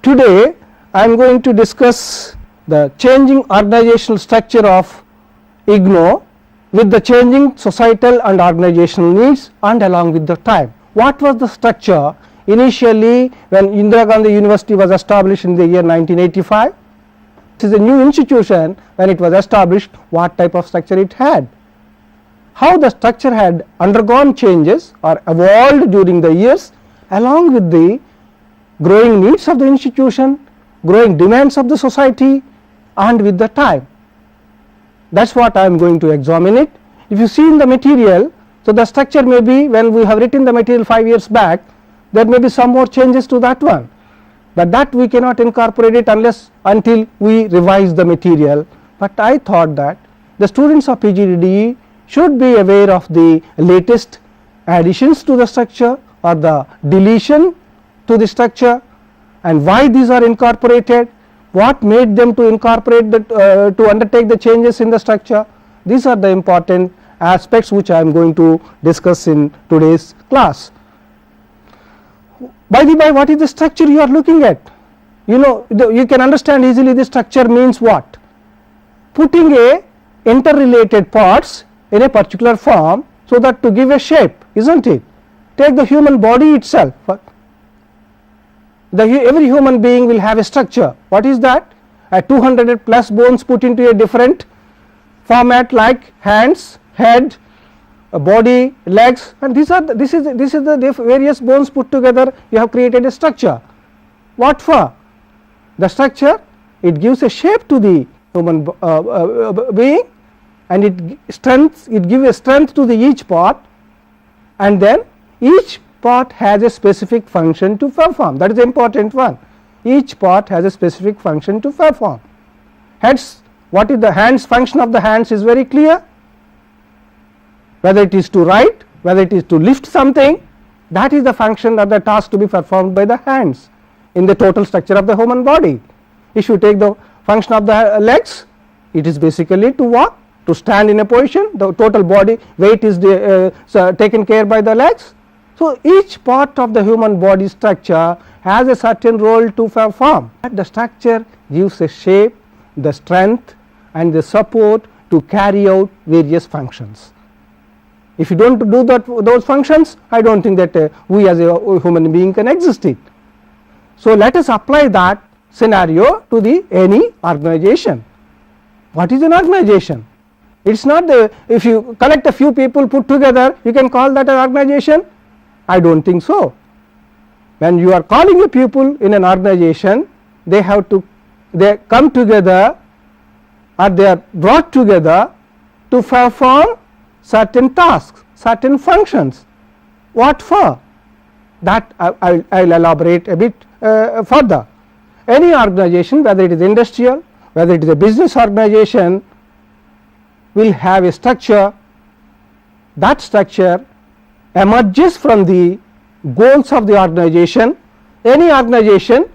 Today I am going to discuss the changing organizational structure of IGNOU with the changing societal and organizational needs and along with the time. What was the structure initially when Indira Gandhi University was established in the year 1985? It is a new institution. When it was established, what type of structure it had? How the structure had undergone changes or evolved during the years along with the growing needs of the institution, growing demands of the society and with the time. That is what I am going to examine it. If you see in the material, so the structure may be, when we have written the material 5 years back, there may be some more changes to that one, but that we cannot incorporate it until we revise the material. But I thought that the students of PGDDE should be aware of the latest additions to the structure or the deletion to the structure and why these are incorporated, what made them to incorporate to undertake the changes in the structure. These are the important aspects which I am going to discuss in today's class. By the by, what is the structure you are looking at? You know, you can understand easily the structure means what? Putting a interrelated parts in a particular form so that to give a shape, isn't it? Take the human body itself. Every human being will have a structure. What is that? 200 plus bones put into a different format like hands, head, body, legs, and this is the various bones put together. You have created a structure. What for? The structure, it gives a shape to the human being, and it gives a strength to the each part, and then each part has a specific function to perform. That is the important one. Each part has a specific function to perform. Heads, what is the hands? Function of the hands is very clear. Whether it is to write, whether it is to lift something, that is the function or the task to be performed by the hands in the total structure of the human body. If you take the function of the legs, it is basically to walk, to stand in a position. The total body weight is taken care by the legs. So each part of the human body structure has a certain role to perform. The structure gives a shape, the strength and the support to carry out various functions. If you don't do those functions, I don't think that we as a human being can exist it. So let us apply that scenario to any organization. What is an organization? It's not if you collect a few people put together, you can call that an organization. I don't think so. When you are calling a people in an organization, they come together or they are brought together to perform certain tasks, certain functions. What for? That I will elaborate a bit further. Any organization, whether it is industrial, whether it is a business organization, will have a structure. That structure emerges from the goals of the organization. Any organization,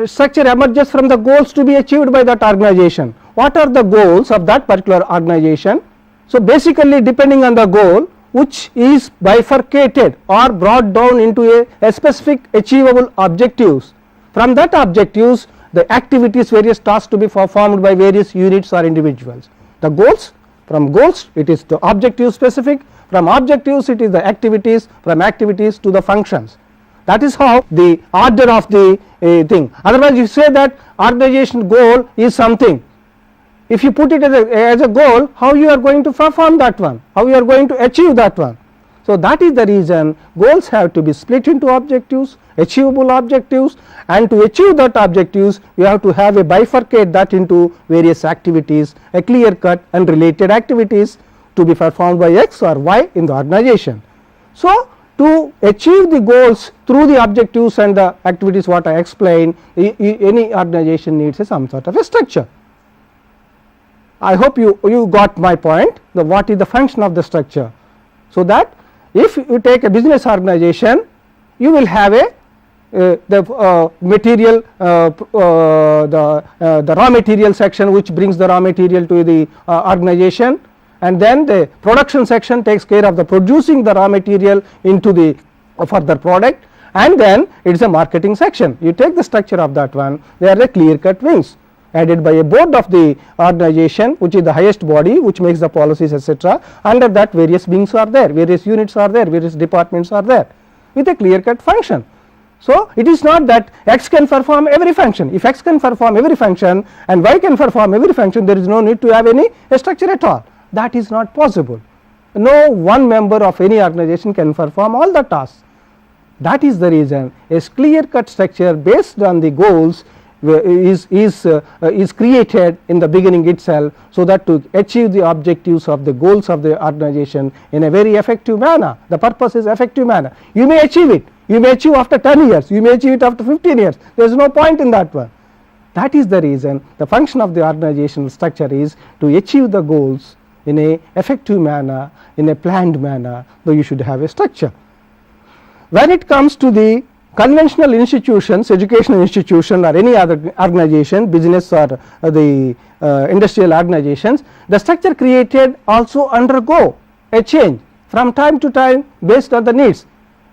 structure emerges from the goals to be achieved by that organization. What are the goals of that particular organization? So basically, depending on the goal, which is bifurcated or brought down into a specific achievable objectives. From that objectives, the activities, various tasks to be performed by various units or individuals. The goals, from goals it is the objective specific, from objectives it is the activities, from activities to the functions. That is how the order of the thing. Otherwise, you say that organization goal is something. If you put it as a goal, how you are going to perform that one, how you are going to achieve that one. So that is the reason goals have to be split into objectives, achievable objectives, and to achieve that objectives you have to have a bifurcate that into various activities, a clear cut and related activities to be performed by X or Y in the organization. So to achieve the goals through the objectives and the activities what I explained, any organization needs some sort of a structure. I hope you got my point, what is the function of the structure. So that if you take a business organization, you will have the material, the raw material section which brings the raw material to the organization, and then the production section takes care of the producing the raw material into the further product, and then it is a marketing section. You take the structure of that one, there are the clear cut wings added by a board of the organization, which is the highest body which makes the policies, etc. Under that various wings are there, various units are there, various departments are there with a clear cut function. So, it is not that X can perform every function. If X can perform every function and Y can perform every function, there is no need to have any structure at all. That is not possible. No one member of any organization can perform all the tasks. That is the reason a clear cut structure based on the goals is created in the beginning itself, so that to achieve the objectives of the goals of the organization in a very effective manner. The purpose is effective manner. You may achieve it, you may achieve after 10 years, you may achieve it after 15 years, there is no point in that one. That is the reason the function of the organizational structure is to achieve the goals in a effective manner, in a planned manner, though you should have a structure. When it comes to the conventional institutions, educational institution or any other organization, business or the industrial organizations, the structure created also undergo a change from time to time based on the needs,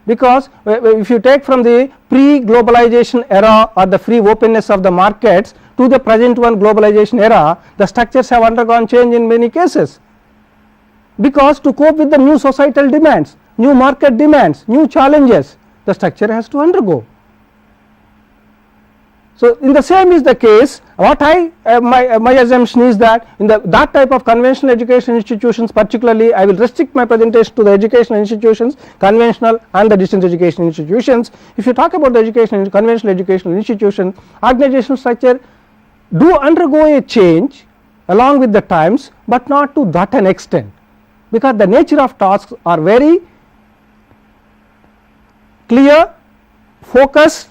because if you take from the pre-globalization era or the free openness of the markets to the present one globalization era, the structures have undergone change in many cases, because to cope with the new societal demands, new market demands, new challenges, the structure has to undergo. So, in the same is the case, what my assumption is that in that type of conventional education institutions, particularly I will restrict my presentation to the educational institutions, conventional and the distance education institutions. If you talk about the conventional educational institution, organizational structure do undergo a change along with the times, but not to that an extent, because the nature of tasks are very clear, focused,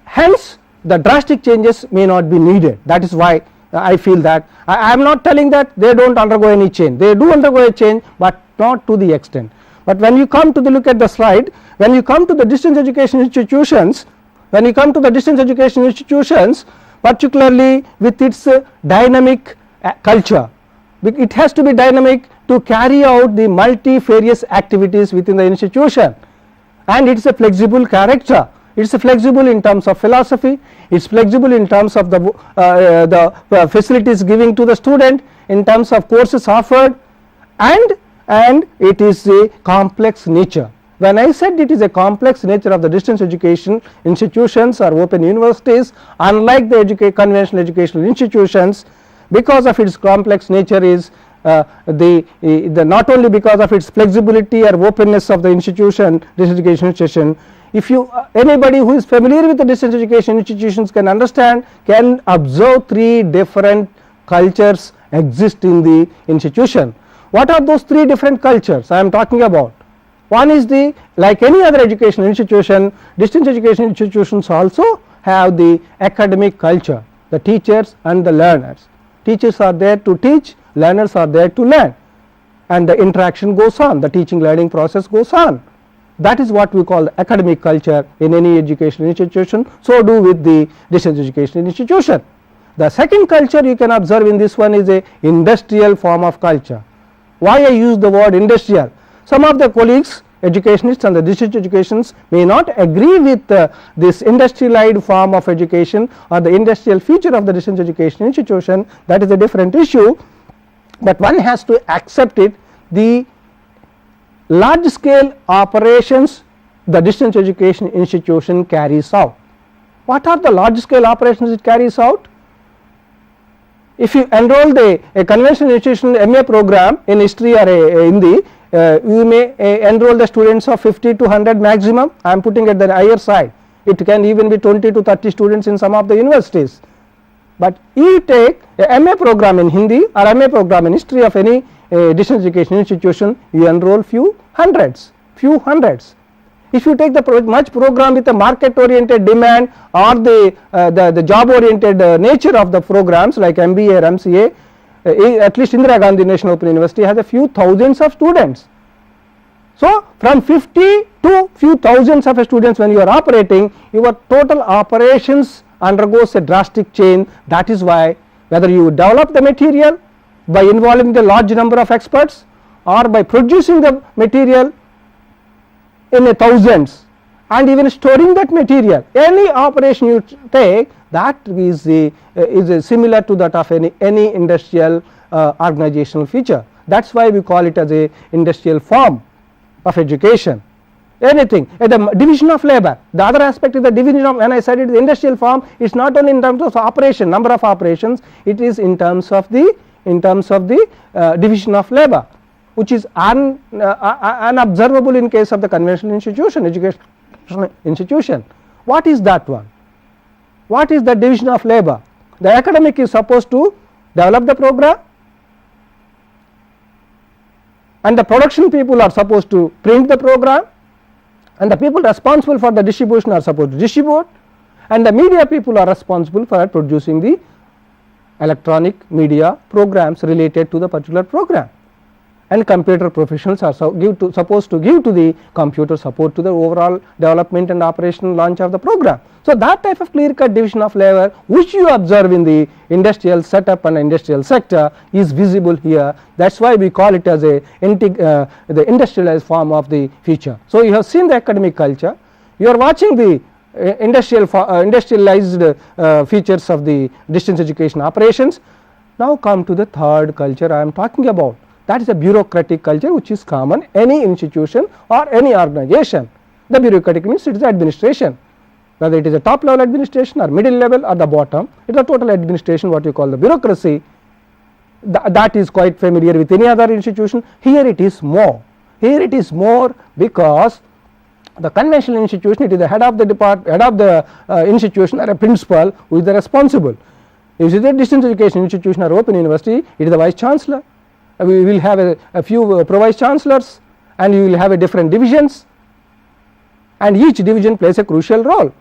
hence the drastic changes may not be needed. That is why I feel that I am not telling that they do not undergo any change, they do undergo a change, but not to the extent. But when you come to the look at the slide, when you come to the distance education institutions, particularly with its dynamic culture, it has to be dynamic to carry out the multifarious activities within the institution, and it is a flexible character. It is flexible in terms of philosophy, it is flexible in terms of the facilities giving to the student, in terms of courses offered, and it is a complex nature. When I said it is a complex nature of the distance education institutions or open universities, unlike the conventional educational institutions, because of its complex nature is not only because of its flexibility or openness of the institution, distance education institution. If you anybody who is familiar with the distance education institutions can understand, can observe three different cultures exist in the institution. What are those three different cultures I am talking about? One is the, like any other educational institution, distance education institutions also have the academic culture, the teachers and the learners. Teachers are there to teach, learners are there to learn, and the interaction goes on, the teaching learning process goes on. That is what we call the academic culture in any educational institution, so do with the distance education institution. The second culture you can observe in this one is a industrial form of culture. Why I use the word industrial? Some of the colleagues, educationists and the distance educations may not agree with this industrialized form of education or the industrial feature of the distance education institution. That is a different issue, but one has to accept it. The large scale operations the distance education institution carries out. What are the large scale operations it carries out? If you enroll a conventional institution MA program in history or a Hindi, you may enroll the students of 50 to 100 maximum. I am putting at the higher side, it can even be 20 to 30 students in some of the universities. But you take a MA program in Hindi or MA program in history of any distance education institution, you enroll few hundreds. If you take the much program with a market oriented demand or the job oriented nature of the programs like MBA or MCA, at least Indira Gandhi National Open University has a few thousands of students. So, from 50 to few thousands of students when you are operating, your total operations undergoes a drastic change. That is why whether you develop the material by involving the large number of experts or by producing the material in thousands and even storing that material. Any operation you take, that is similar to that of any industrial organizational feature. That is why we call it as a industrial form of education. Anything, the division of labor, the other aspect is the division of, when I said it is industrial form, it is not only in terms of operation, number of operations, it is in terms of the division of labor, which is unobservable in case of the conventional institution, educational institution. What is that one? What is the division of labor? The academic is supposed to develop the program, and the production people are supposed to print the program, and the people responsible for the distribution are supposed to distribute, and the media people are responsible for producing the electronic media programs related to the particular program, and computer professionals are supposed to give to the computer support to the overall development and operational launch of the program. So, that type of clear cut division of labor which you observe in the industrial setup and industrial sector is visible here. That is why we call it as the industrialized form of the future. So, you have seen the academic culture, you are watching the industrialized features of the distance education operations. Now, come to the third culture I am talking about, that is a bureaucratic culture which is common any institution or any organization. The bureaucratic means it is administration, whether it is a top level administration or middle level or the bottom, it is a total administration, what you call the bureaucracy. That is quite familiar with any other institution. Here it is more, because the conventional institution, it is the head of the institution or a principal who is the responsible. If it is a distance education institution or open university, it is the vice chancellor. We will have a few pro-vice chancellors, and you will have a different divisions, and each division plays a crucial role,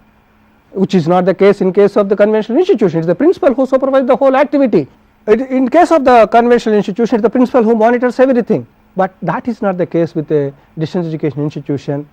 which is not the case in case of the conventional institution. It is the principal who supervises the whole activity. In case of the conventional institution, it is the principal who monitors everything, but that is not the case with a distance education institution.